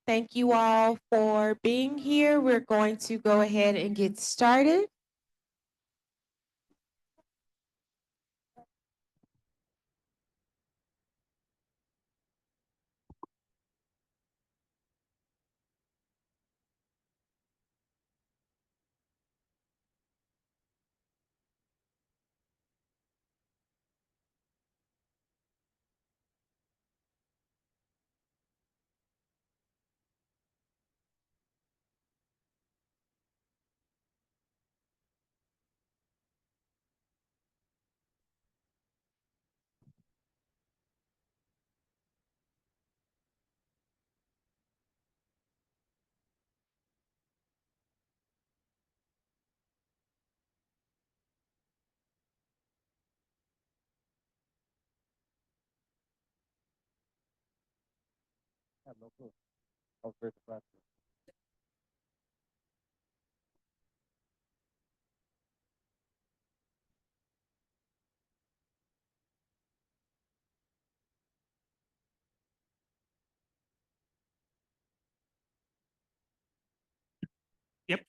Thank you all for being here. We're going to go ahead and get started. Yep.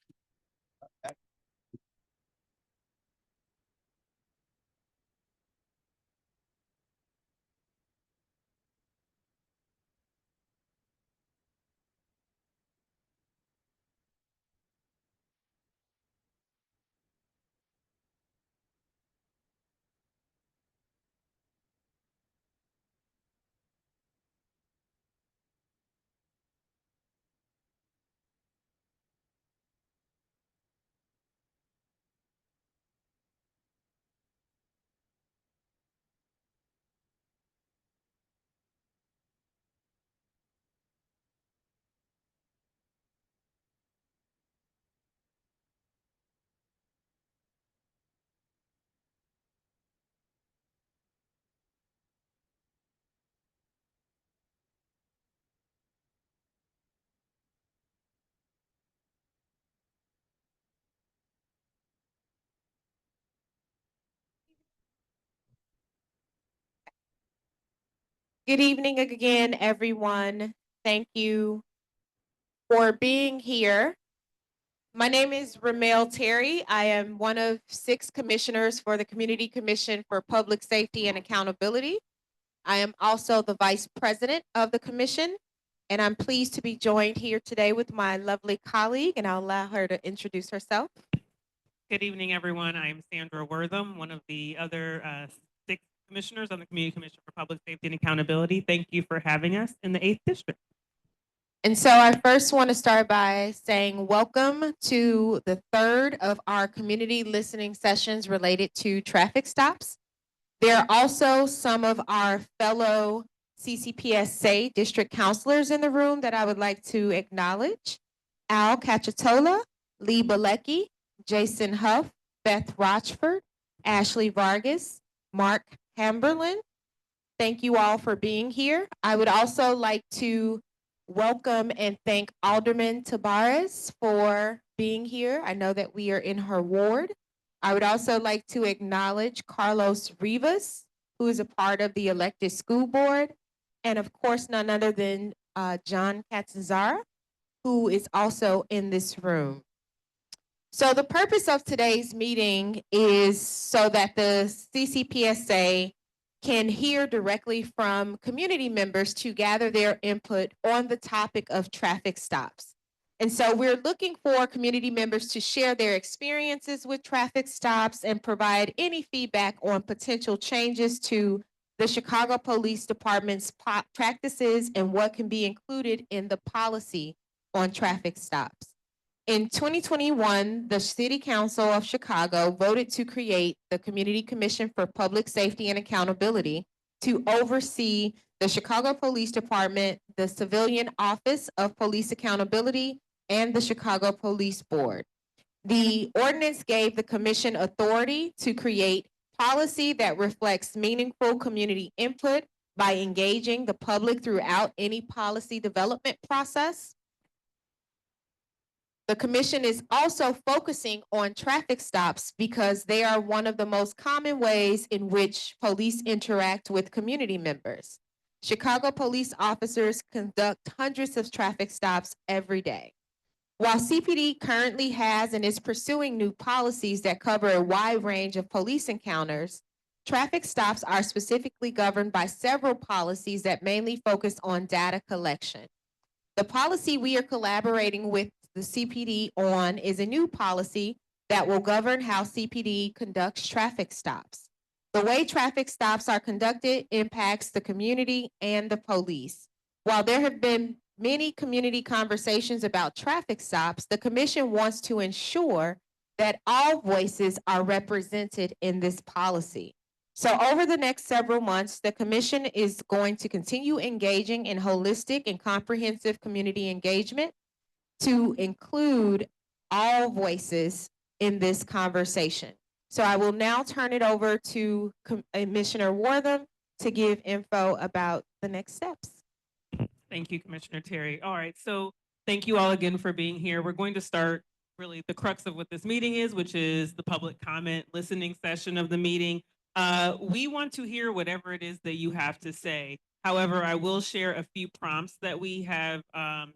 Good evening again, everyone. Thank you for being here. My name is Ramel Terry. I am one of 6 commissioners for the Community Commission for Public Safety and Accountability. I am also the vice president of the commission, and I'm pleased to be joined here today with my lovely colleague, and I'll allow her to introduce herself. Good evening, everyone. I'm Sandra Wortham, one of the other 6 commissioners on the Community Commission for Public Safety and Accountability. Thank you for having us in the 8th District. And so I first want to start by saying welcome to the 3rd of our community listening sessions related to traffic stops. There are also some of our fellow CCPSA district counselors in the room that I would like to acknowledge. Al Cacciatola, Lee Balecki, Jason Huff, Beth Rochford, Ashley Vargas, Mark Hamberlin. Thank you all for being here. I would also like to welcome and thank Alderman Tabares for being here. I know that we are in her ward. I would also like to acknowledge Carlos Rivas, who is a part of the elected school board, and of course, none other than John Catanzara, who is also in this room. So the purpose of today's meeting is so that the CCPSA can hear directly from community members to gather their input on the topic of traffic stops. And so we're looking for community members to share their experiences with traffic stops and provide any feedback on potential changes to the Chicago Police Department's practices and what can be included in the policy on traffic stops. In 2021, the City Council of Chicago voted to create the Community Commission for Public Safety and Accountability to oversee the Chicago Police Department, the Civilian Office of Police Accountability, and the Chicago Police Board. The ordinance gave the commission authority to create policy that reflects meaningful community input by engaging the public throughout any policy development process. The commission is also focusing on traffic stops because they are one of the most common ways in which police interact with community members. Chicago police officers conduct hundreds of traffic stops every day. While CPD currently has and is pursuing new policies that cover a wide range of police encounters, traffic stops are specifically governed by several policies that mainly focus on data collection. The policy we are collaborating with the CPD on is a new policy that will govern how CPD conducts traffic stops. The way traffic stops are conducted impacts the community and the police. While there have been many community conversations about traffic stops, the commission wants to ensure that all voices are represented in this policy. So over the next several months, the commission is going to continue engaging in holistic and comprehensive community engagement to include all voices in this conversation. So I will now turn it over to Commissioner Wortham to give info about the next steps. Thank you, Commissioner Terry. All right, so thank you all again for being here. We're going to start really the crux of what this meeting is, which is the public comment listening session of the meeting. We want to hear whatever it is that you have to say. However, I will share a few prompts that we have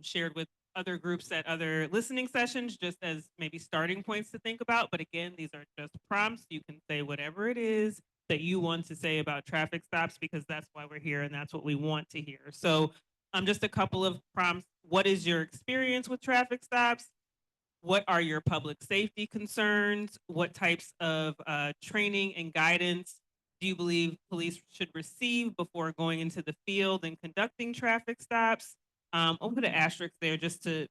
shared with other groups at other listening sessions, just as maybe starting points to think about. But again, these are just prompts. You can say whatever it is that you want to say about traffic stops, because that's why we're here and that's what we want to hear. So just a couple of prompts. What is your experience with traffic stops? What are your public safety concerns? What types of training and guidance do you believe police should receive before going into the field and conducting traffic stops? I'll put an asterisk there just to,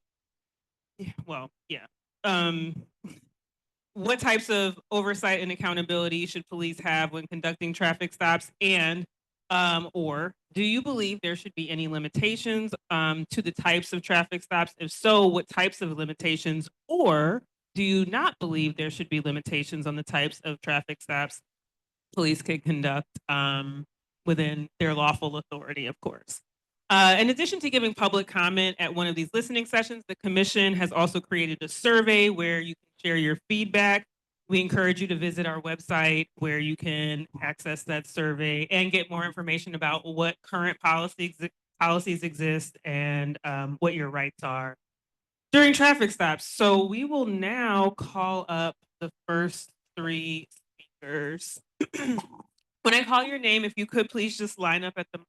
well, yeah. What types of oversight and accountability should police have when conducting traffic stops? And or do you believe there should be any limitations to the types of traffic stops? If so, what types of limitations? Or do you not believe there should be limitations on the types of traffic stops police can conduct within their lawful authority, of course? In addition to giving public comment at one of these listening sessions, the commission has also created a survey where you can share your feedback. We encourage you to visit our website where you can access that survey and get more information about what current policies exist and what your rights are during traffic stops. So we will now call up the first three speakers. When I call your name, if you could please just line up at the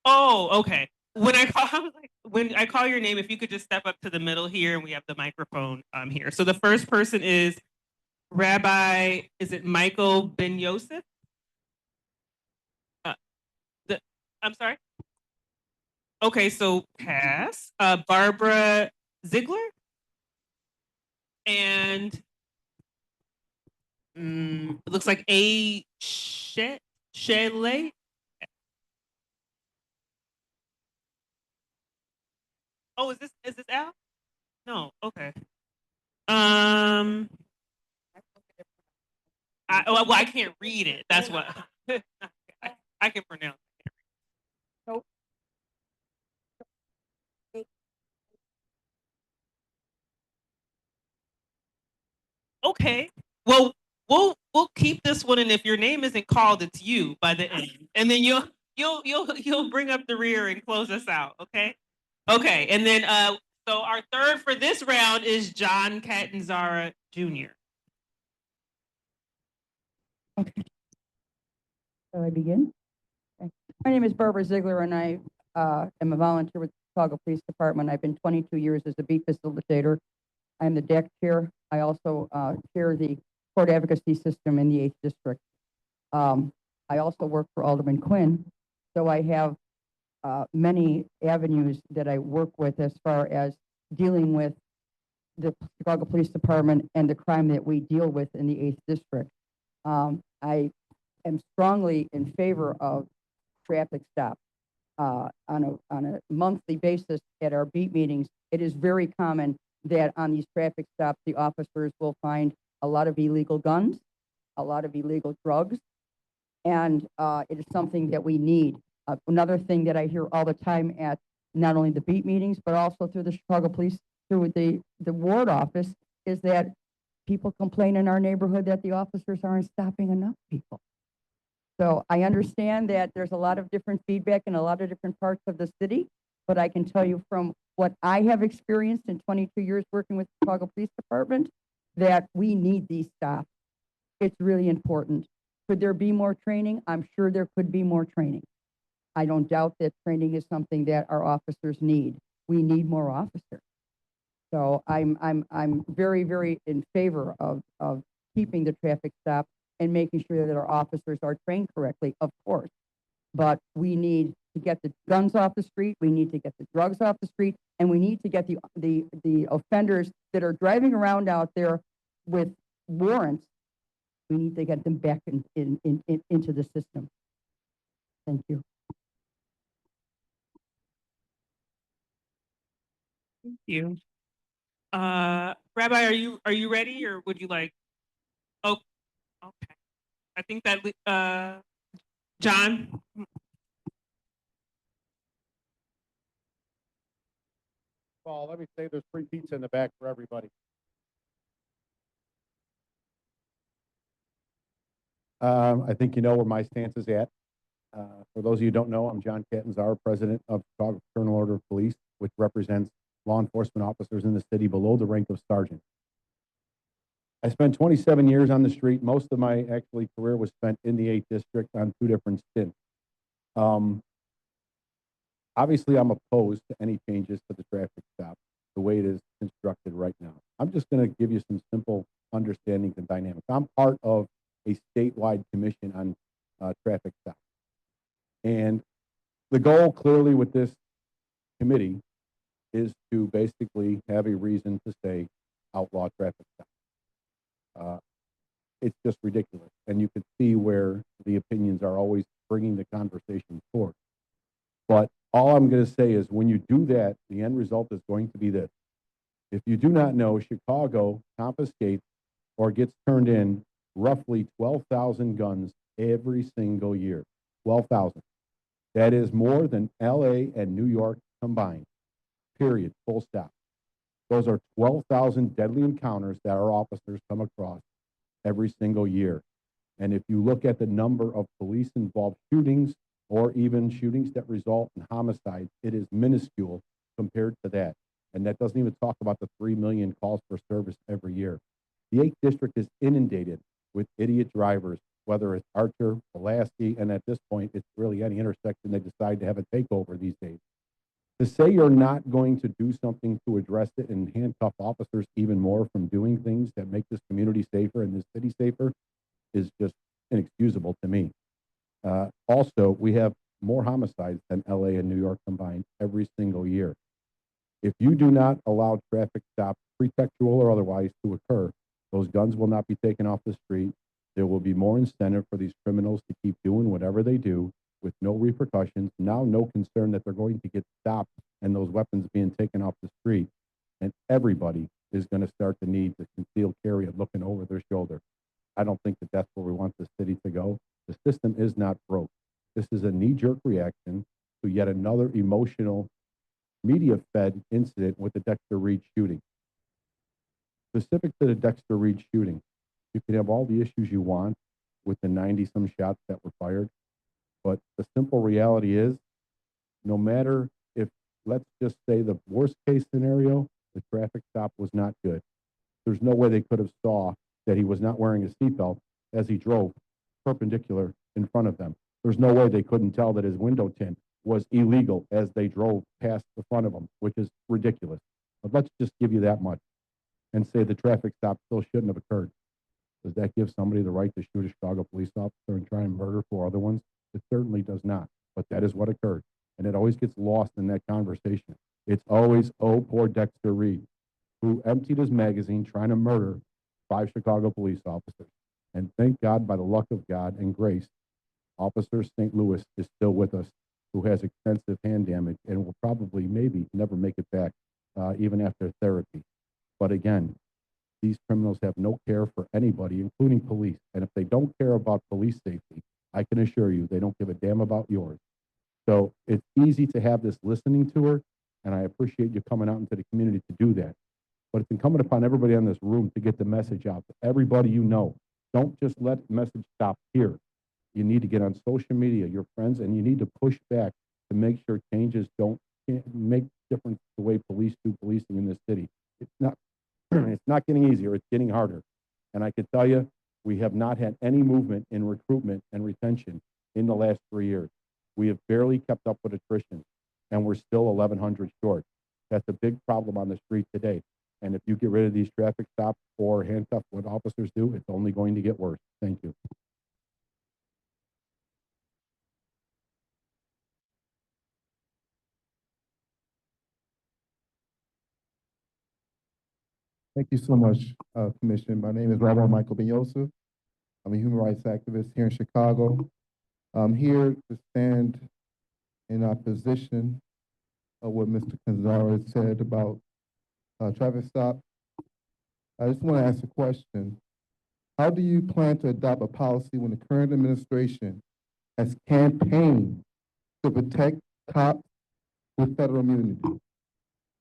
Oh, okay. When I call, I was like, when I call your name, if you could just step up to the middle here, and we have the microphone here. So the first person is Rabbi, is it Michael Ben Yosef? Uh, I'm sorry? Okay, so pass. Barbara Ziegler? And it looks like A. Shelley? Oh, is this Al? No, okay. Well, I can't read it. That's what I can pronounce. Nope. Okay. Well, we'll keep this one, and if your name isn't called, it's you by the end, and then you'll bring up the rear and close us out. Okay. Okay, and then so our third for this round is John Catanzara Jr. Okay. Shall I begin? Okay. My name is Barbara Ziegler, and I am a volunteer with the Chicago Police Department. I've been 22 years as a beat facilitator. I'm the DEC chair. I also chair the court advocacy system in the 8th District. I also work for Alderman Quinn, so I have many avenues that I work with as far as dealing with the Chicago Police Department and the crime that we deal with in the 8th District. I am strongly in favor of traffic stops on a monthly basis at our beat meetings. It is very common that on these traffic stops, the officers will find a lot of illegal guns, a lot of illegal drugs, and it is something that we need. Another thing that I hear all the time at not only the beat meetings, but also through the Chicago Police, through the ward office, is that people complain in our neighborhood that the officers aren't stopping enough people. So I understand that there's a lot of different feedback in a lot of different parts of the city, but I can tell you from what I have experienced in 22 years working with the Chicago Police Department, that we need these stops. It's really important. Could there be more training? I'm sure there could be more training. I don't doubt that training is something that our officers need. We need more officers. So I'm very, very in favor of keeping the traffic stop and making sure that our officers are trained correctly, of course. But we need to get the guns off the street, we need to get the drugs off the street, and we need to get the offenders that are driving around out there with warrants, we need to get them back into the system. Thank you. Thank you. Rabbi, are you ready, or would you like? Oh, okay. I think that John. Well, let me say there's free pizza in the back for everybody. I think you know where my stance is at. For those of you who don't know, I'm John Catanzaro, president of Chicago Fraternal Order of Police, which represents law enforcement officers in the city below the rank of sergeant. I spent 27 years on the street. Most of my career was spent in the 8th district on 2 different stints. Obviously, I'm opposed to any changes to the traffic stop the way it is constructed right now. I'm just going to give you some simple understandings and dynamics. I'm part of a statewide commission on traffic stops. And the goal clearly with this committee is to basically have a reason to say outlaw traffic stops. It's just ridiculous. And you can see where the opinions are always bringing the conversation forward. But all I'm going to say is when you do that, the end result is going to be this. If you do not know, Chicago confiscates or gets turned in roughly 12,000 guns every single year. 12,000. That is more than LA and New York combined. Period. Full stop. Those are 12,000 deadly encounters that our officers come across every single year. And if you look at the number of police-involved shootings or even shootings that result in homicides, it is minuscule compared to that. And that doesn't even talk about the 3 million calls for service every year. The 8th district is inundated with idiot drivers, whether it's Archer, Pulaski, and at this point, it's really any intersection they decide to have a takeover these days. To say you're not going to do something to address it and handcuff officers even more from doing things that make this community safer and this city safer is just inexcusable to me. Also, we have more homicides than LA and New York combined every single year. If you do not allow traffic stops, pretextual or otherwise, to occur, those guns will not be taken off the street. There will be more incentive for these criminals to keep doing whatever they do with no repercussions. Now, no concern that they're going to get stopped and those weapons being taken off the street. And everybody is going to start to need to conceal carry and looking over their shoulder. I don't think that that's where we want the city to go. The system is not broke. This is a knee-jerk reaction to yet another emotional, media-fed incident with the Dexter Reed shooting. Specific to the Dexter Reed shooting, you can have all the issues you want with the 90-some shots that were fired, but the simple reality is, no matter if, let's just say the worst case scenario, the traffic stop was not good. There's no way they could have saw that he was not wearing a seatbelt as he drove perpendicular in front of them. There's no way they couldn't tell that his window tint was illegal as they drove past the front of him, which is ridiculous. But let's just give you that much and say the traffic stop still shouldn't have occurred. Does that give somebody the right to shoot a Chicago police officer and try and murder 4 other ones? It certainly does not, but that is what occurred. And it always gets lost in that conversation. It's always, oh, poor Dexter Reed, who emptied his magazine trying to murder 5 Chicago police officers. And thank God, by the luck of God and grace, Officer St. Louis is still with us, who has extensive hand damage and will probably, maybe, never make it back, even after therapy. But again, these criminals have no care for anybody, including police. And if they don't care about police safety, I can assure you they don't give a damn about yours. So it's easy to have this listening tour, and I appreciate you coming out into the community to do that. But it's incumbent upon everybody in this room to get the message out to everybody you know. Don't just let the message stop here. You need to get on social media, your friends, and you need to push back to make sure changes don't make difference the way police do policing in this city. It's not, it's not getting easier, it's getting harder. And I can tell you, we have not had any movement in recruitment and retention in the last 3 years. We have barely kept up with attrition, and we're still 1,100 short. That's a big problem on the street today. And if you get rid of these traffic stops or handcuff what officers do, it's only going to get worse. Thank you. Thank you so much, Commissioner. My name is Rabbi Michael Benyosa. I'm a human rights activist here in Chicago. I'm here to stand in opposition of what Mr. Gonzalez said about traffic stop. I just want to ask a question. How do you plan to adopt a policy when the current administration has campaigned to protect cops with federal immunity?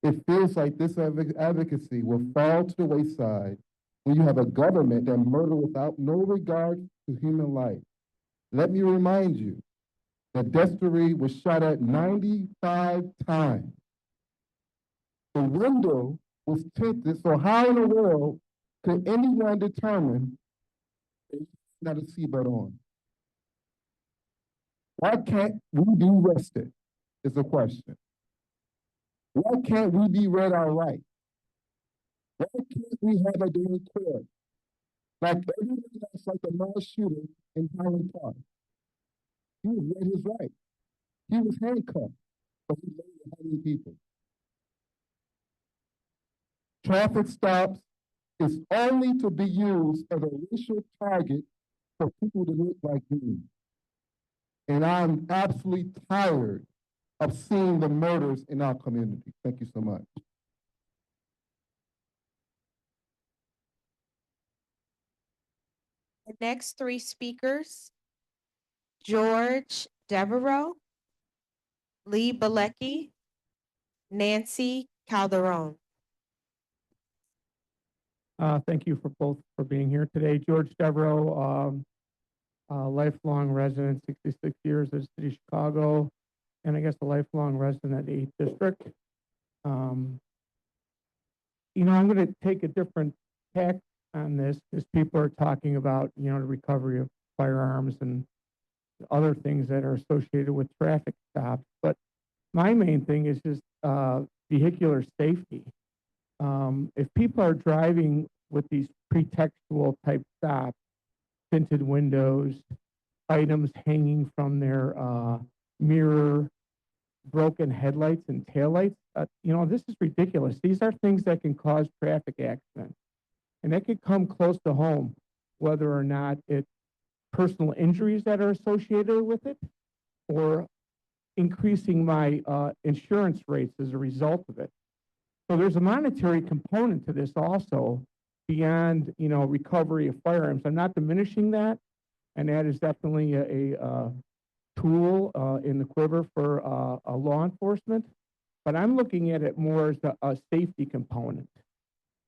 It feels like this advocacy will fall to the wayside when you have a government that murder without no regard to human life. Let me remind you that Destiny was shot at 95 times. The window was tinted, so how in the world could anyone determine it's not a seatbelt on? Why can't we be arrested? Is the question. Why can't we be read our rights? Why can't we have a day in court? Like everyone else, like the mass shooter in Highland Park. He was read his rights. He was handcuffed, but he murdered how many people? Traffic stops is only to be used as a racial target for people to look like me. And I'm absolutely tired of seeing the murders in our community. Thank you so much. The next three speakers, George Devereaux, Lee Bilecki, Nancy Calderon. Thank you for both for being here today. George Devereaux, lifelong resident, 66 years in the city of Chicago, and I guess a lifelong resident at 8th District. You know, I'm going to take a different tack on this because people are talking about, you know, the recovery of firearms and other things that are associated with traffic stops. But my main thing is just vehicular safety. If people are driving with these pretextual type stops, tinted windows, items hanging from their mirror, broken headlights and taillights, you know, this is ridiculous. These are things that can cause traffic accidents. And that could come close to home, whether or not it's personal injuries that are associated with it or increasing my insurance rates as a result of it. So there's a monetary component to this also beyond, you know, recovery of firearms. I'm not diminishing that, and that is definitely a tool in the quiver for law enforcement. But I'm looking at it more as a safety component.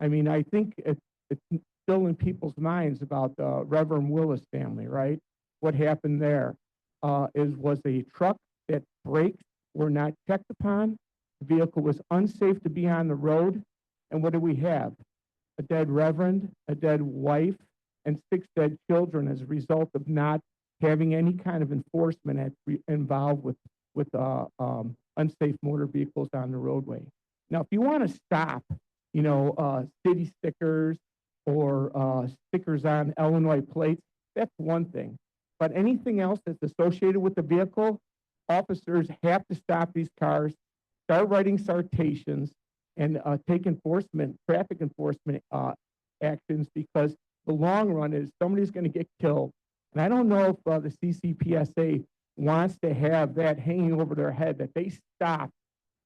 I mean, I think it's still in people's minds about the Reverend Willis family, right? What happened there was a truck that brakes were not checked upon. The vehicle was unsafe to be on the road. And what do we have? A dead reverend, a dead wife, and 6 dead children as a result of not having any kind of enforcement involved with unsafe motor vehicles on the roadway. Now, if you want to stop, you know, city stickers or stickers on Illinois plates, that's one thing. But anything else that's associated with the vehicle, officers have to stop these cars, start writing citations, and take traffic enforcement actions, because the long run is somebody's going to get killed. And I don't know if the CCPSA wants to have that hanging over their head, that they stop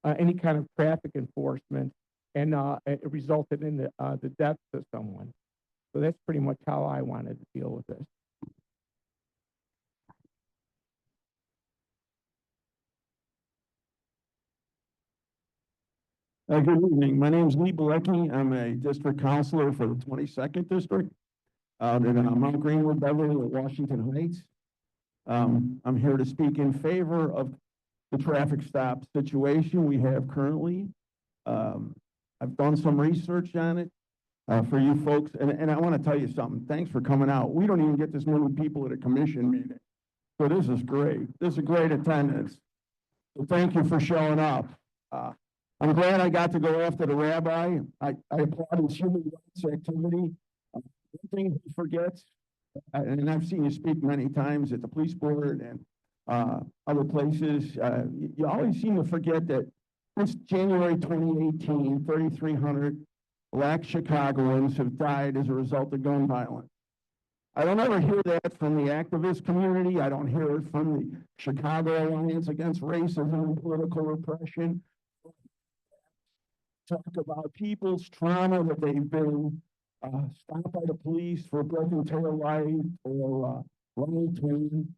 any kind of traffic enforcement, and it resulted in the death of someone. So that's pretty much how I wanted to deal with this. Good evening. My name is Lee Bilecki. I'm a district counselor for the 22nd district out in Mount Greenwood, Beverly, at Washington Heights. I'm here to speak in favor of the traffic stop situation we have currently. I've done some research on it for you folks, and I want to tell you something. Thanks for coming out. We don't even get this many people at a commission meeting. So this is great. This is a great attendance. So thank you for showing up. I'm glad I got to go after the rabbi. I applaud his human rights activity. One thing he forgets, and I've seen you speak many times at the police board and other places, you always seem to forget that since January 2018, 3,300 Black Chicagoans have died as a result of gun violence. I don't ever hear that from the activist community. I don't hear it from the Chicago Alliance Against Racism and Political Repression. Talk about people's trauma that they've been stopped by the police for a broken tail light or wrong turn.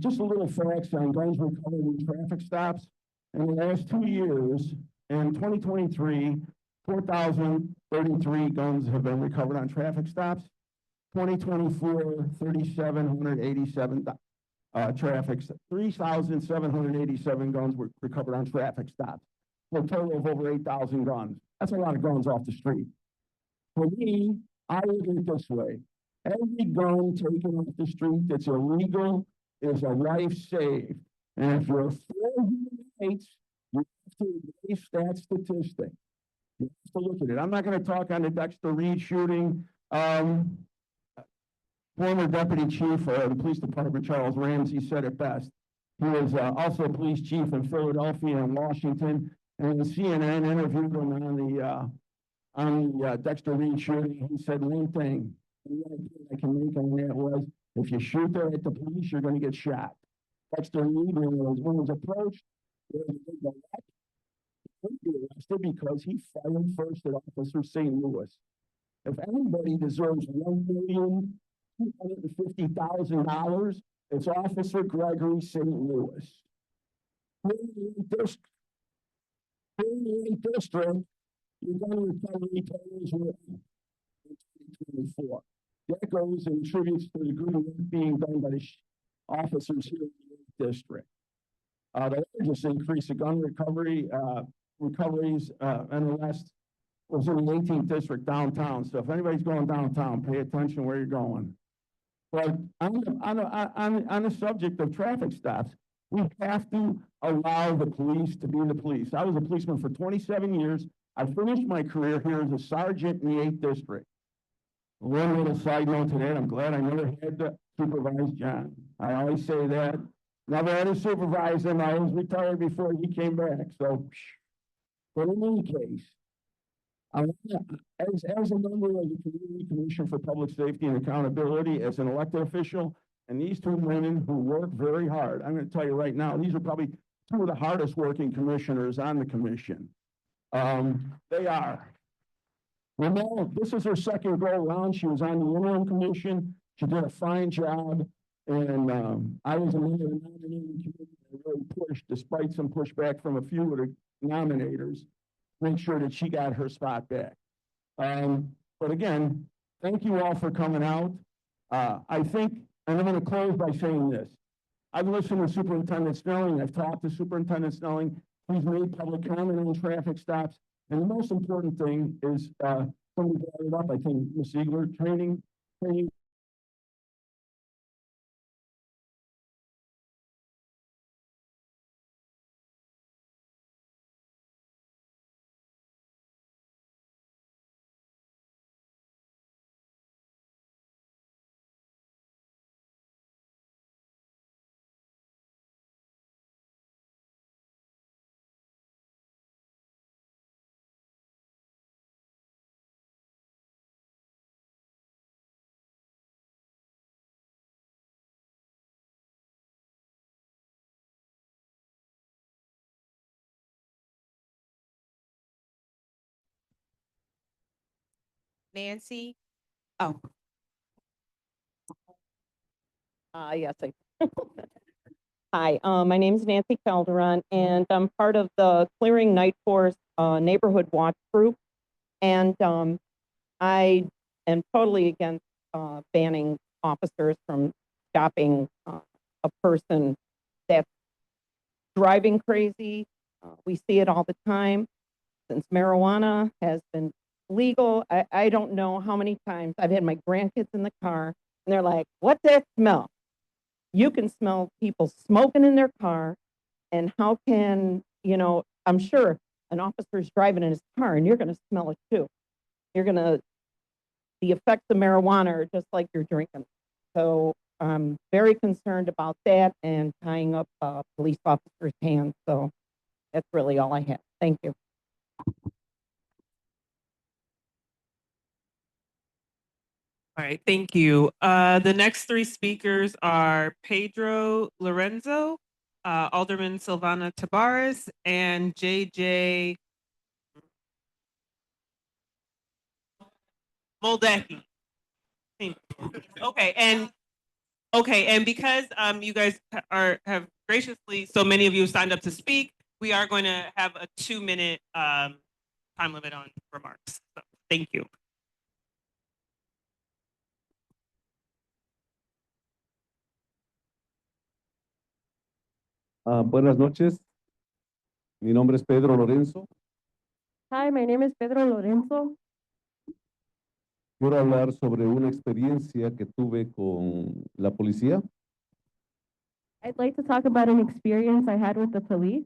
Just a little facts on guns recovered in traffic stops. In the last 2 years, in 2023, 4,033 guns have been recovered on traffic stops. 2024, 3,787 3,787 guns were recovered on traffic stops, for a total of over 8,000 guns. That's a lot of guns off the street. For me, I look at it this way. Every gun taken off the street that's illegal is a life saved. And if you're for human rights, you have to embrace that statistic. You have to look at it. I'm not going to talk on the Dexter Reed shooting. Former Deputy Chief of the Police Department, Charles Ramsey, said it best. He was also a police chief in Philadelphia and Washington, and CNN interviewed him on the Dexter Reed shooting. He said one thing I can make on that was, if you shoot there at the police, you're going to get shot. Dexter Reed, when he was approached, he was arrested because he fired first at Officer St. Louis. If anybody deserves $1,250,000, it's Officer Gregory St. Louis. In the district, you're going to recover totals in 2024. That goes and contributes to the good work being done by the officers here in the district. The largest increase of gun recoveries in the last was in the 18th district downtown. So if anybody's going downtown, pay attention where you're going. But on the subject of traffic stops, we have to allow the police to be the police. I was a policeman for 27 years. I finished my career here as a sergeant in the 8th district. One little side note to that, I'm glad I never had to supervise John. I always say that. Never had to supervise him. I was retired before he came back. So, but in any case, as a member of the Community Commission for Public Safety and Accountability, as an elected official, and these two women who work very hard, I'm going to tell you right now, these are probably two of the hardest working commissioners on the commission. They are. Ramel, this is her second go around. She was on the interim commission. She did a fine job. And I was a member of the nominating committee that really pushed, despite some pushback from a few of the nominators, make sure that she got her spot back. But again, thank you all for coming out. I think, and I'm going to close by saying this. I've listened to Superintendent Snelling. I've talked to Superintendent Snelling. He's made public comment on traffic stops. And the most important thing is, somebody brought it up, I think, Ms. Ziegler, training. Nancy? Oh, Yes, Hi, my name is Nancy Calderon, and I'm part of the Clearing Night Force Neighborhood Watch Group. And I am totally against banning officers from stopping a person that's driving crazy. We see it all the time. Since marijuana has been legal, I don't know how many times I've had my grandkids in the car and they're like, what's that smell? You can smell people smoking in their car. And how can, you know, I'm sure an officer's driving in his car and you're going to smell it too. The effects of marijuana are just like you're drinking. So I'm very concerned about that and tying up police officers' hands. So that's really all I have. Thank you. All right, thank you. The next three speakers are Pedro Lorenzo, Alderman Silvana Tabares, and JJ Moldecki. Okay, and because you guys have graciously, so many of you signed up to speak, we are going to have a 2-minute time limit on remarks. So, thank you. Buenas noches, mi nombre es Pedro Lorenzo. Hi, my name is Pedro Lorenzo. Quiero hablar sobre una experiencia que tuve con la policía. I'd like to talk about an experience I had with the police.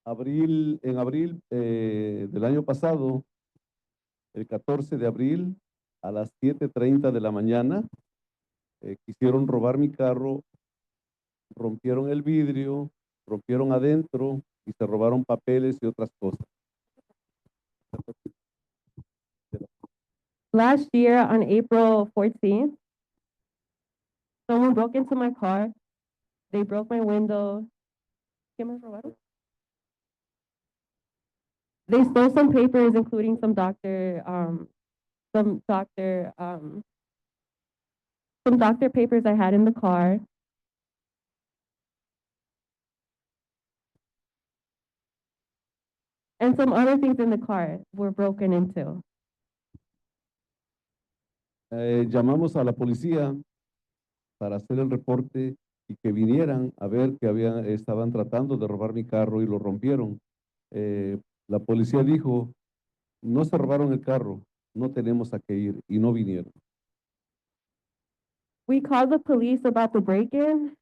En abril del año pasado, el 14 de abril, a las 7:30 de la mañana, quisieron robar mi carro, rompieron el vidrio, rompieron adentro y se robaron papeles y otras cosas. Last year on April 14th, someone broke into my car. They broke my window. ¿Qué más robaron? They stole some papers, including some doctor papers I had in the car. And some other things in the car were broken into. Llamamos a la policía para hacer el reporte y que vinieran a ver que estaban tratando de robar mi carro y lo rompieron. La policía dijo, no se robaron el carro, no tenemos a qué ir, y no vinieron. We called the police about the break-in,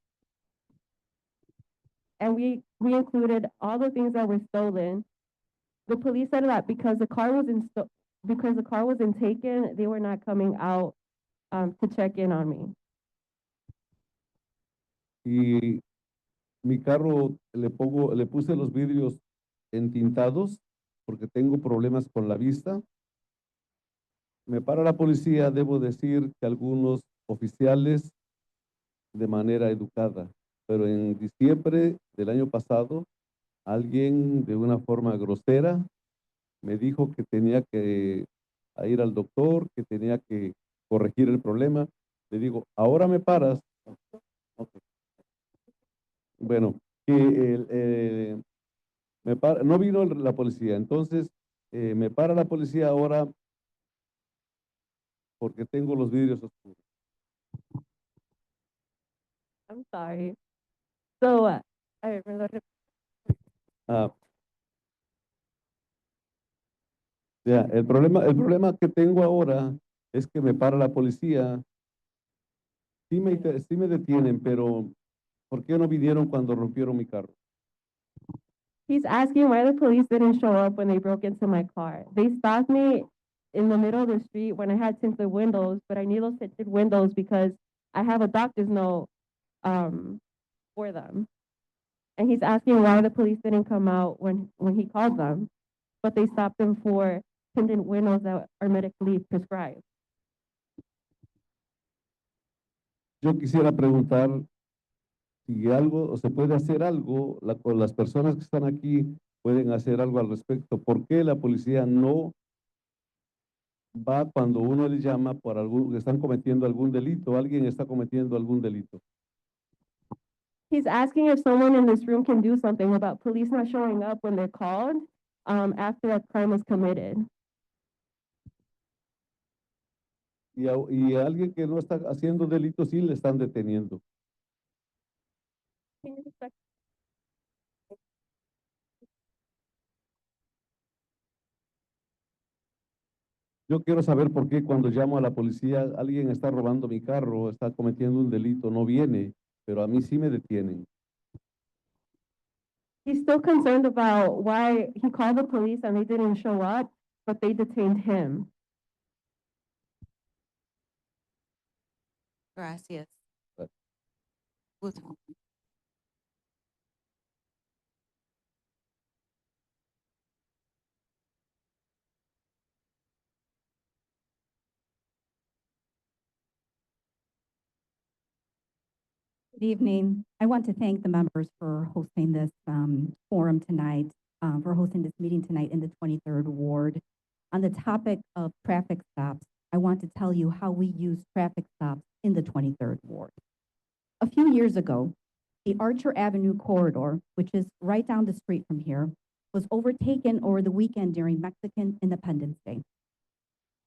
and we included all the things that were stolen. The police said that because the car wasn't taken, they were not coming out to check in on me. Y mi carro le puse los vidrios entintados porque tengo problemas con la vista. Me para la policía, debo decir que algunos oficiales de manera educada, pero en diciembre del año pasado, alguien de una forma grosera me dijo que tenía que ir al doctor, que tenía que corregir el problema. Le digo, ahora me paras. Okay. Bueno, que no vino la policía, entonces me para la policía ahora porque tengo los vidrios oscuros. I'm sorry. So, a ver, me lo el problema que tengo ahora es que me para la policía. Sí me detienen, pero ¿por qué no vinieron cuando rompieron mi carro? He's asking why the police didn't show up when they broke into my car. They stopped me in the middle of the street when I had tinted windows, but I need those tinted windows because I have a doctor's note for them. And he's asking why the police didn't come out when he called them, but they stopped him for tinted windows that are medically prescribed. Yo quisiera preguntar si se puede hacer algo, o las personas que están aquí pueden hacer algo al respecto. ¿Por qué la policía no va cuando uno le llama por que están cometiendo algún delito? Alguien está cometiendo algún delito. He's asking if someone in this room can do something about police not showing up when they're called after a crime is committed. Y a alguien que no está haciendo delito sí le están deteniendo. Can you respect? Yo quiero saber por qué cuando llamo a la policía alguien está robando mi carro, está cometiendo un delito, no viene, pero a mí sí me detienen. He's still concerned about why he called the police and they didn't show up, but they detained him. Gracias. Right. Good. Good evening. I want to thank the members for hosting this forum tonight, for hosting this meeting tonight in the 23rd Ward. On the topic of traffic stops, I want to tell you how we use traffic stops in the 23rd Ward. A few years ago, the Archer Avenue corridor, which is right down the street from here, was overtaken over the weekend during Mexican Independence Day.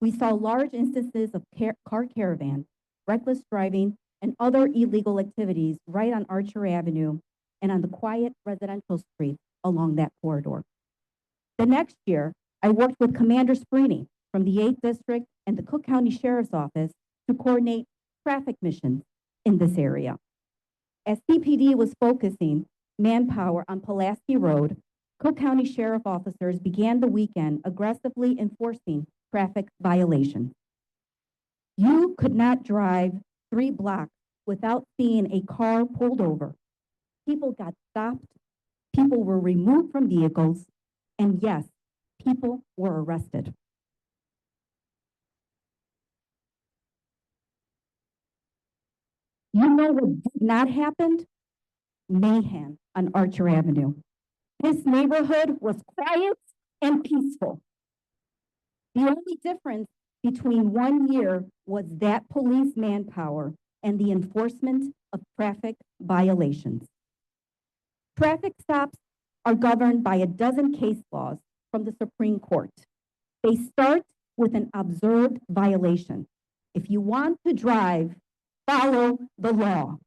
We saw large instances of car caravans, reckless driving, and other illegal activities right on Archer Avenue and on the quiet residential streets along that corridor. The next year, I worked with Commander Sprini from the 8th District and the Cook County Sheriff's Office to coordinate traffic missions in this area. As CPD was focusing manpower on Pulaski Road, Cook County Sheriff officers began the weekend aggressively enforcing traffic violations. You could not drive 3 blocks without seeing a car pulled over. People got stopped, people were removed from vehicles, and yes, people were arrested. You know what did not happen? Mayhem on Archer Avenue. This neighborhood was quiet and peaceful. The only difference between 1 year was that police manpower and the enforcement of traffic violations. Traffic stops are governed by a dozen case laws from the Supreme Court. They start with an observed violation. If you want to drive, follow the law.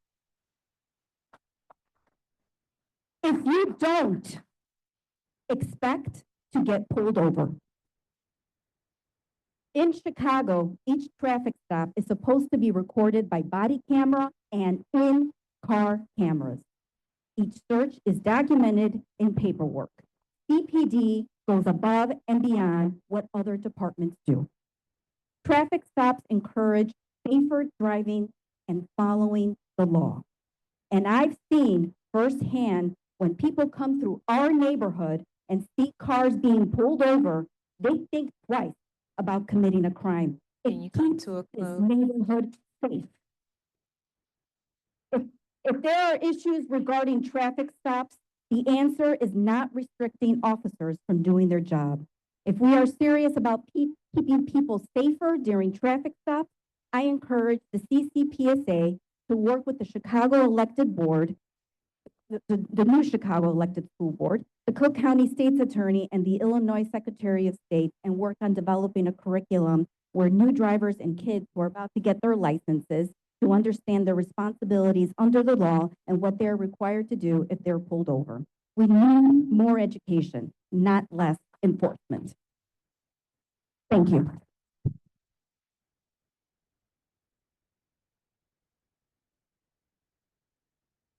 If you don't, expect to get pulled over. In Chicago, each traffic stop is supposed to be recorded by body camera and in-car cameras. Each search is documented in paperwork. CPD goes above and beyond what other departments do. Traffic stops encourage safer driving and following the law. And I've seen firsthand when people come through our neighborhood and see cars being pulled over, they think twice about committing a crime. Can you come to a This close? neighborhood safe. If there are issues regarding traffic stops, the answer is not restricting officers from doing their job. If we are serious about keeping people safer during traffic stops, I encourage the CCPSA to work with the Chicago elected board, the new Chicago elected school board, the Cook County State's Attorney, and the Illinois Secretary of State, and work on developing a curriculum where new drivers and kids who are about to get their licenses to understand their responsibilities under the law and what they're required to do if they're pulled over. We need more education, not less enforcement. Thank you.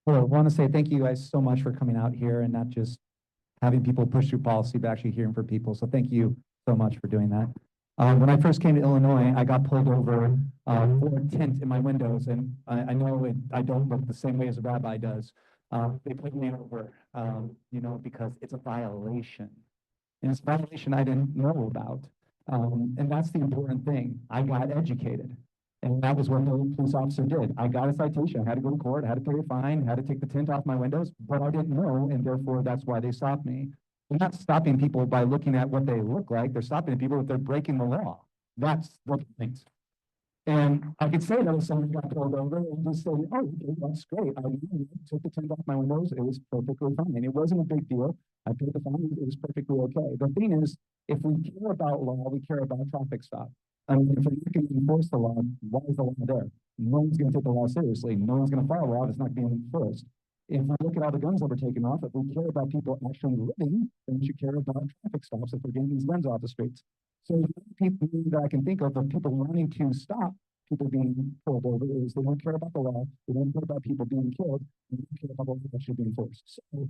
Well, I want to say thank you guys so much for coming out here and not just having people push through policy, but actually hearing from people. So thank you so much for doing that. When I first came to Illinois, I got pulled over for tint in my windows, and I know I don't look the same way as a rabbi does. They pulled me over, because it's a violation. And it's a violation I didn't know about. And that's the important thing. I got educated. And that was what the police officer did. I got a citation. I had to go to court, I had to pay a fine, had to take the tint off my windows, but I didn't know, and therefore that's why they stopped me. They're not stopping people by looking at what they look like. They're stopping people if they're breaking the law. That's what it thinks. And I could say that if someone got pulled over and just say, oh, okay, that's great. I took the tint off my windows. It was perfectly fine. It wasn't a big deal. I paid the fine. It was perfectly okay. The thing is, if we care about law, we care about traffic stop. I mean, if we can enforce the law, why is the law there? No one's going to take the law seriously. No one's going to follow the law if it's not being enforced. If we look at all the guns that were taken off, if we care about people actually living, then we should care about traffic stops if we're getting these guns off the streets. So the people that I can think of people wanting to stop people being pulled over is they don't care about the law, they don't care about people being killed, they don't care about the law that should be enforced. So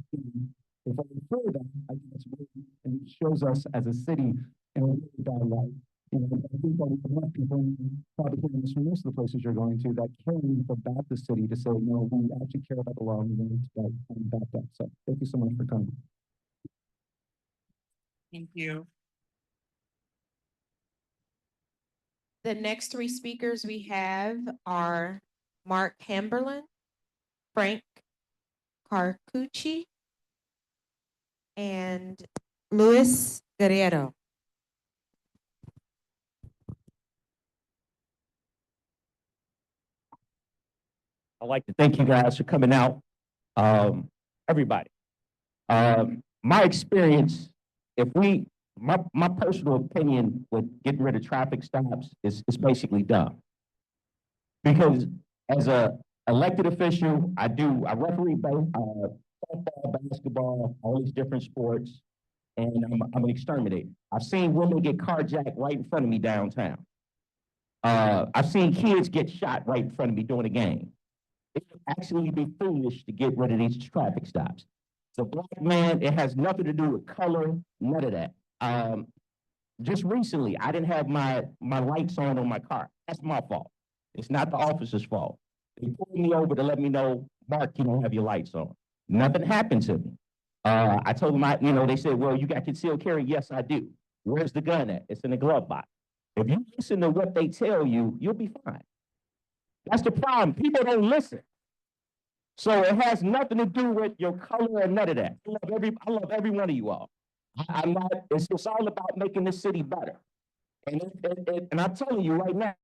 if I refer that, I think it's really, and it shows us as a city in a really bad light. You know, I think that we have people probably here in this room, most of the places you're going to that care enough about the city to say, no, we actually care about the law and we want to back up. So thank you so much for coming. Thank you. The next three speakers we have are Mark Hamberlin, Frank Carcucci, and Luis Guerrero. I'd like to thank you guys for coming out. Everybody. My experience, my personal opinion with getting rid of traffic stops is basically dumb. Because as a elected official, I referee both softball, basketball, all these different sports, and I'm an exterminator. I've seen women get carjacked right in front of me downtown. I've seen kids get shot right in front of me during a game. It would actually be foolish to get rid of these traffic stops. So black man, it has nothing to do with color, none of that. Just recently, I didn't have my lights on my car. That's my fault. It's not the officer's fault. They pulled me over to let me know, Mark, you don't have your lights on. Nothing happened to me. I told them, they said, well, you got concealed carry? Yes, I do. Where's the gun at? It's in the glove box. If you listen to what they tell you, you'll be fine. That's the problem. People don't listen. So it has nothing to do with your color or none of that. I love every one of you all. I'm not, it's all about making this city better. And I'm telling you right now,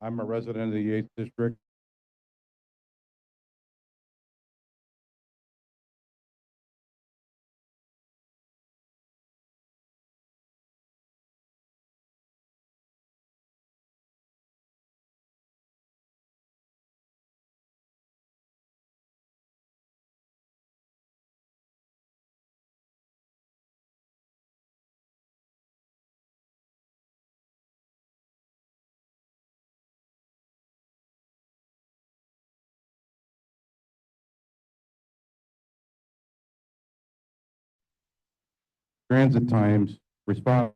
I'm a resident of the 8th District. Transit times, respond.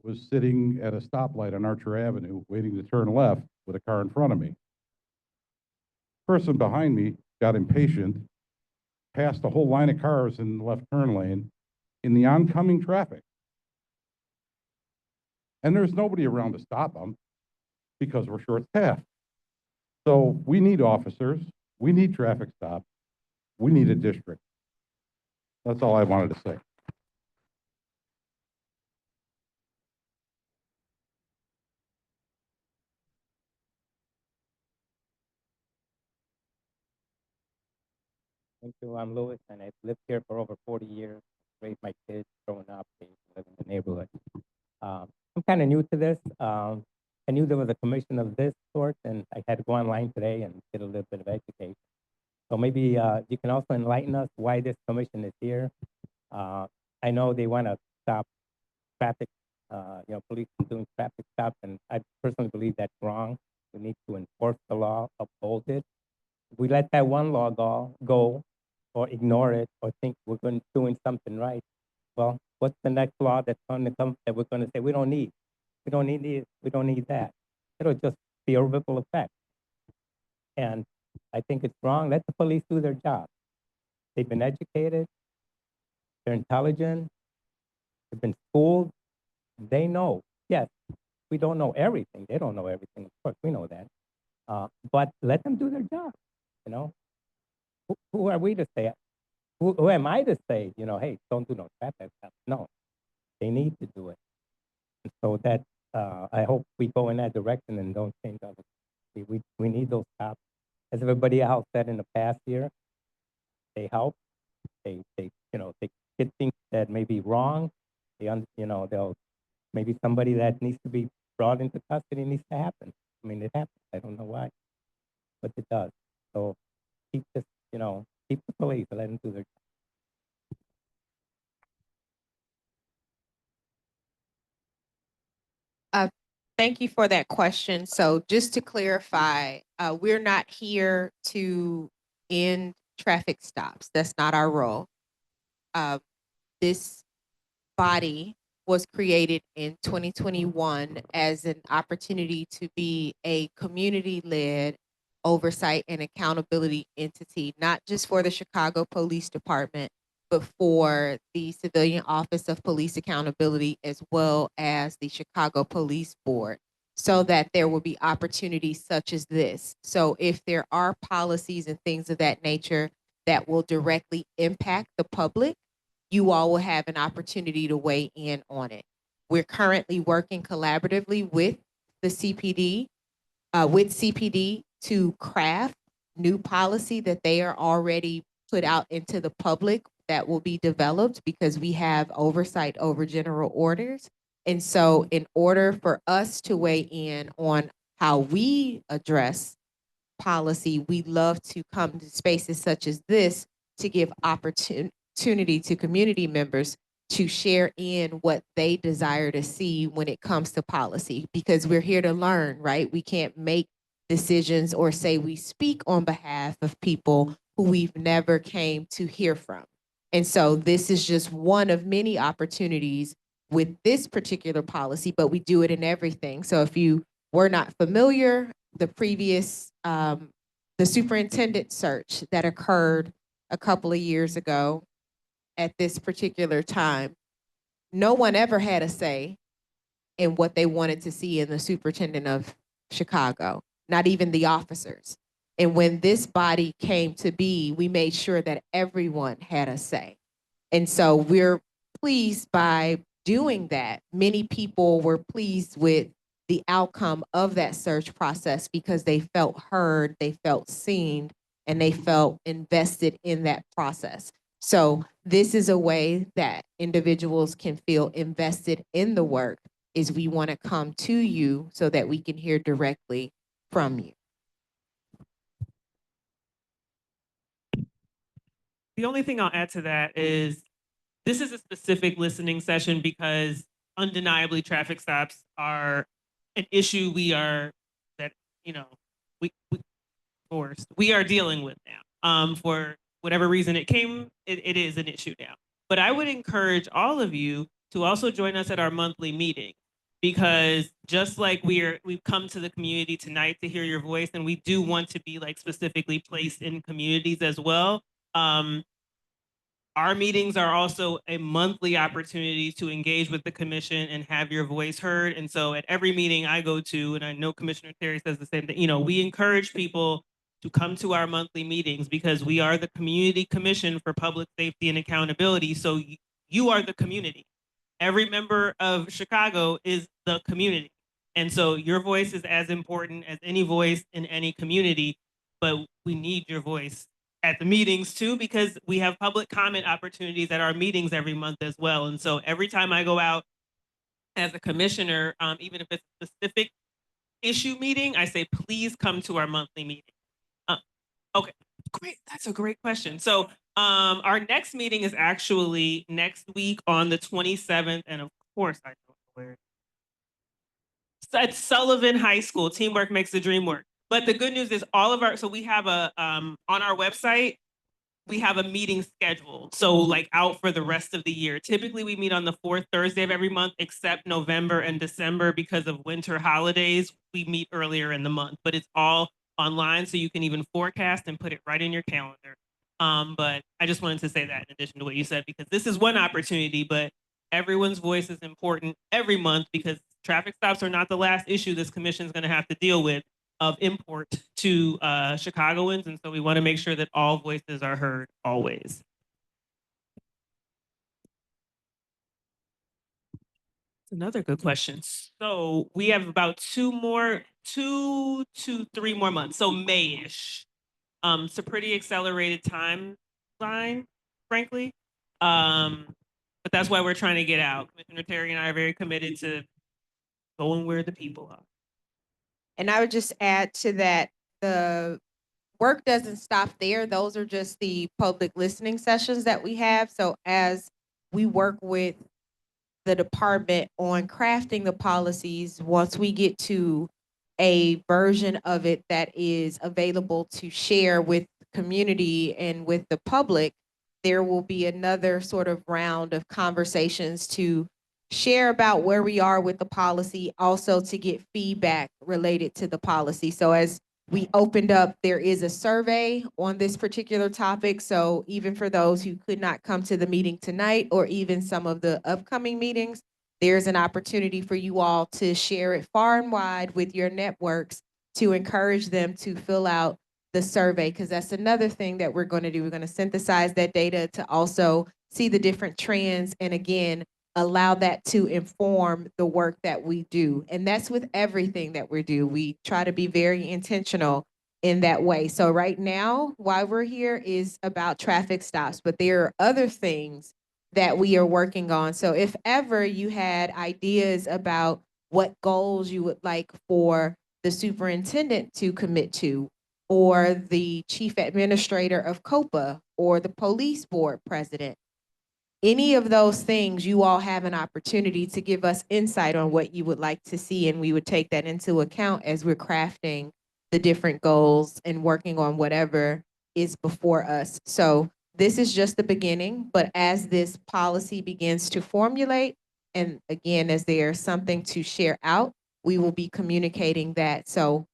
Was sitting at a stoplight on Archer Avenue, waiting to turn left with a car in front of me. Person behind me got impatient, passed a whole line of cars in the left turn lane in the oncoming traffic. And there's nobody around to stop them because we're short-staffed. So we need officers, we need traffic stops, we need a district. That's all I wanted to say. Thank you. I'm Louis, and I've lived here for over 40 years. Raised my kids, growing up, they live in the neighborhood. I'm kind of new to this. I knew there was a commission of this sort, and I had to go online today and get a little bit of education. So maybe you can also enlighten us why this commission is here, I know they want to stop traffic, police from doing traffic stops, and I personally believe that's wrong. We need to enforce the law, uphold it. If we let that one law go, or ignore it, or think we're doing something right, well, what's the next law that's going to come that we're going to say we don't need? We don't need this. We don't need that. It'll just be a ripple effect. And I think it's wrong. Let the police do their job. They've been educated. They're intelligent. They've been schooled. They know. Yes, we don't know everything. They don't know everything. Of course, we know that. But let them do their job. You know, who are we to say? Who am I to say? Hey, don't do no traffic stop. No, they need to do it. And so that I hope we go in that direction and don't change other. We need those cops. As everybody else said in the past year, they help. They get things that may be wrong. They'll maybe somebody that needs to be brought into custody needs to happen. I mean, it happens. I don't know why, but it does. So keep this, keep the police, let them do their job. Thank you for that question. So just to clarify, we're not here to end traffic stops. That's not our role. This body was created in 2021 as an opportunity to be a community-led oversight and accountability entity, not just for the Chicago Police Department, but for the Civilian Office of Police Accountability, as well as the Chicago Police Board, so that there will be opportunities such as this. So if there are policies and things of that nature that will directly impact the public, you all will have an opportunity to weigh in on it. We're currently working collaboratively with the CPD, to craft new policy that they are already put out into the public that will be developed because we have oversight over general orders. And so in order for us to weigh in on how we address policy, we love to come to spaces such as this to give opportunity to community members to share in what they desire to see when it comes to policy, because we're here to learn, right? We can't make decisions or say we speak on behalf of people who we've never came to hear from. And so this is just one of many opportunities with this particular policy, but we do it in everything. So if you were not familiar, the previous, the superintendent search that occurred a couple of years ago at this particular time, no one ever had a say in what they wanted to see in the superintendent of Chicago, not even the officers. And when this body came to be, we made sure that everyone had a say. And so we're pleased by doing that. Many people were pleased with the outcome of that search process because they felt heard, they felt seen, and they felt invested in that process. So this is a way that individuals can feel invested in the work, is we want to come to you so that we can hear directly from you. The only thing I'll add to that is this is a specific listening session because undeniably traffic stops are an issue we are dealing with now. For whatever reason it is an issue now. But I would encourage all of you to also join us at our monthly meeting, because just like we've come to the community tonight to hear your voice, and we do want to be like specifically placed in communities as well. Our meetings are also a monthly opportunity to engage with the commission and have your voice heard. And so at every meeting I go to, and I know Commissioner Terry says the same thing, we encourage people to come to our monthly meetings because we are the Community Commission for Public Safety and Accountability. So you are the community. Every member of Chicago is the community. And so your voice is as important as any voice in any community, but we need your voice at the meetings too, because we have public comment opportunities at our meetings every month as well. And so every time I go out as a commissioner, even if it's a specific issue meeting, I say, please come to our monthly meeting. Okay, great. That's a great question. So Our next meeting is actually next week on the 27th, and of course, I don't know where. It's at Sullivan High School. Teamwork makes the dream work. But the good news is so we have on our website, we have a meeting schedule. So like out for the rest of the year. Typically we meet on the fourth Thursday of every month, except November and December because of winter holidays. We meet earlier in the month, but it's all online. So you can even forecast and put it right in your calendar. But I just wanted to say that in addition to what you said, because this is one opportunity, but everyone's voice is important every month because traffic stops are not the last issue this commission is going to have to deal with of import to Chicagoans. And so we want to make sure that all voices are heard always. That's another good question. So we have about 2 to 3 more months. So May-ish. It's a pretty accelerated timeline, frankly. But that's why we're trying to get out. Commissioner Terry and I are very committed to going where the people are. And I would just add to that, the work doesn't stop there. Those are just the public listening sessions that we have. So as we work with the department on crafting the policies, once we get to a version of it that is available to share with the community and with the public, there will be another sort of round of conversations to share about where we are with the policy, also to get feedback related to the policy. So as we opened up, there is a survey on this particular topic. So even for those who could not come to the meeting tonight, or even some of the upcoming meetings, there's an opportunity for you all to share it far and wide with your networks to encourage them to fill out the survey, because that's another thing that we're going to do. We're going to synthesize that data to also see the different trends, and again, allow that to inform the work that we do. And that's with everything that we do. We try to be very intentional in that way. So right now, why we're here is about traffic stops, but there are other things that we are working on. So if ever you had ideas about what goals you would like for the superintendent to commit to, or the chief administrator of COPA, or the police board president, any of those things, you all have an opportunity to give us insight on what you would like to see, and we would take that into account as we're crafting the different goals and working on whatever is before us. So this is just the beginning, but as this policy begins to formulate, and again, as there's something to share out, we will be communicating that. So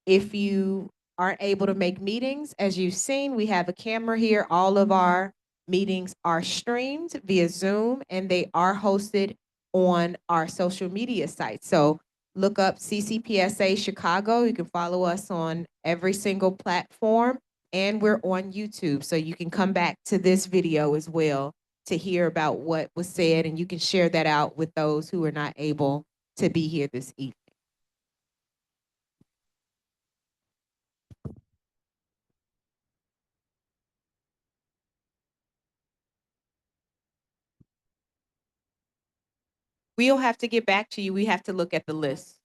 if you aren't able to make meetings, as you've seen, we have a camera here. All of our meetings are streamed via Zoom, and they are hosted on our social media sites. So look up CCPSA Chicago. You can follow us on every single platform, and we're on YouTube. So you can come back to this video as well to hear about what was said, and you can share that out with those who are not able to be here this evening. We'll have to get back to you. We have to look at the list.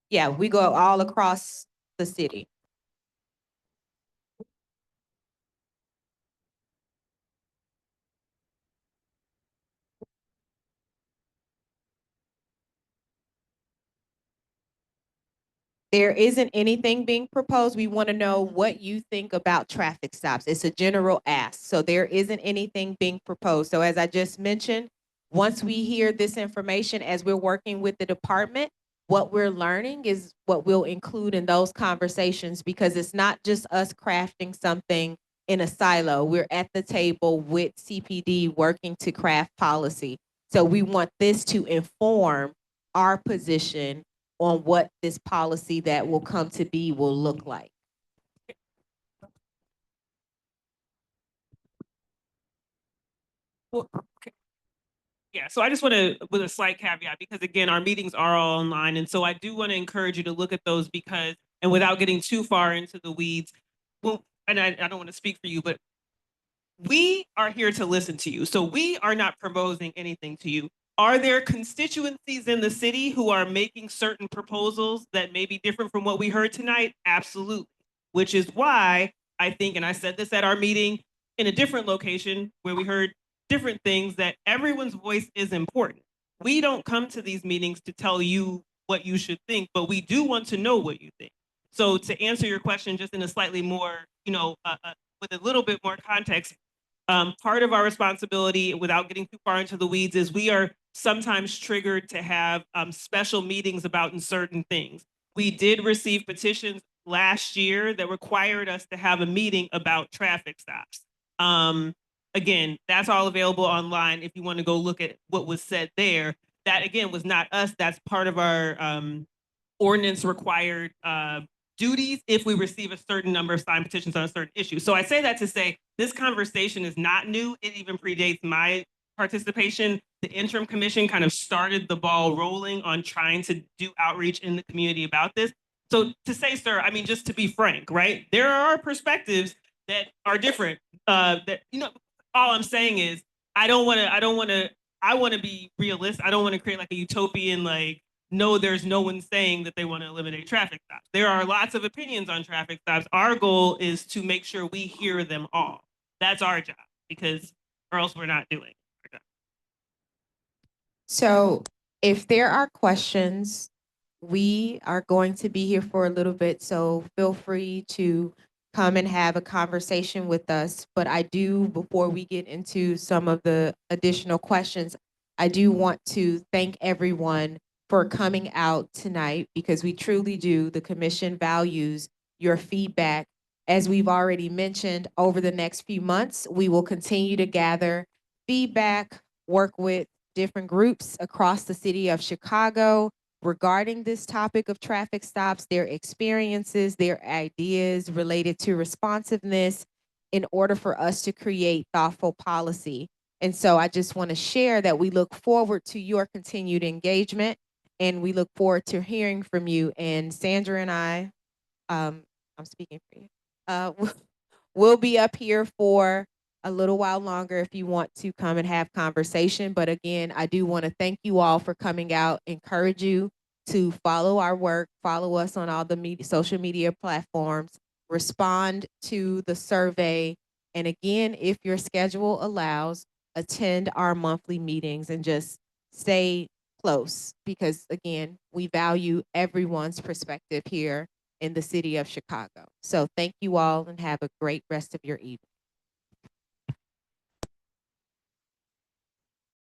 Yeah, we go all across the city. There isn't anything being proposed. We want to know what you think about traffic stops. It's a general ask. So there isn't anything being proposed. So as I just mentioned, once we hear this information, as we're working with the department, what we're learning is what we'll include in those conversations, because it's not just us crafting something in a silo. We're at the table with CPD working to craft policy. So we want this to inform our position on what this policy that will come to be will look like. Well, okay. Yeah, so I just want to, with a slight caveat, because again, our meetings are all online. And so I do want to encourage you to look at those because, and without getting too far into the weeds, well, and I don't want to speak for you, but we are here to listen to you. So we are not proposing anything to you. Are there constituencies in the city who are making certain proposals that may be different from what we heard tonight? Absolutely. Which is why I think, and I said this at our meeting in a different location where we heard different things, that everyone's voice is important. We don't come to these meetings to tell you what you should think, but we do want to know what you think. So to answer your question just in a slightly more, with a little bit more context, part of our responsibility, without getting too far into the weeds, is we are sometimes triggered to have special meetings about certain things. We did receive petitions last year that required us to have a meeting about traffic stops. Again, that's all available online if you want to go look at what was said there. That, again, was not us. That's part of our ordinance required duties if we receive a certain number of signed petitions on a certain issue. So I say that to say this conversation is not new. It even predates my participation. The interim commission kind of started the ball rolling on trying to do outreach in the community about this. So to say, sir, I mean, just to be frank, right? There are perspectives that are different. All I'm saying is I want to be realistic. I don't want to create like a utopian, like, no, there's no one saying that they want to eliminate traffic stops. There are lots of opinions on traffic stops. Our goal is to make sure we hear them all. That's our job, because or else we're not doing it. So if there are questions, we are going to be here for a little bit, so feel free to come and have a conversation with us. But I do, before we get into some of the additional questions, I do want to thank everyone for coming out tonight, because we truly do. The commission values your feedback. As we've already mentioned, over the next few months, we will continue to gather feedback, work with different groups across the city of Chicago regarding this topic of traffic stops, their experiences, their ideas related to responsiveness, in order for us to create thoughtful policy. And so I just want to share that we look forward to your continued engagement, and we look forward to hearing from you. And Sandra and I, I'm speaking for you, we'll be up here for a little while longer if you want to come and have conversation. But again, I do want to thank you all for coming out, encourage you to follow our work, follow us on all the social media platforms, respond to the survey. And again, if your schedule allows, attend our monthly meetings and just stay close, because again, we value everyone's perspective here in the city of Chicago. So thank you all and have a great rest of your evening.